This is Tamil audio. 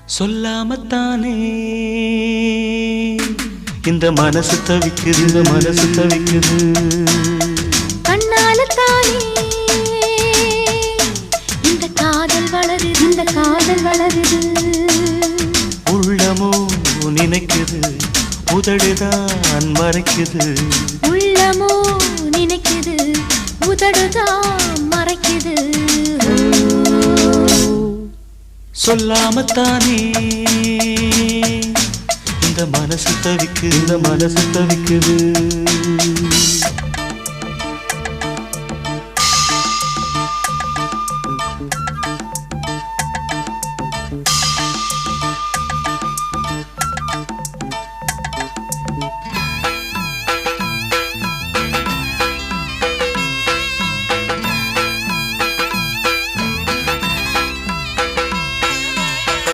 சொல்லாமத்தானே இந்த மனசு தவிக்குது, இந்த மனசு தவிக்குது. கண்ணால தானே இந்த காதல் வளருது, இந்த காதல் வளருது. உள்ளமோ நினைக்குது, உதடுதான் மறைக்குது. உள்ளமோ நினைக்குது, உதடுதான் மறைக்குது. சொல்லாமத்தானே இந்த மனசு தவிக்குது, இந்த மனசு தவிக்குது.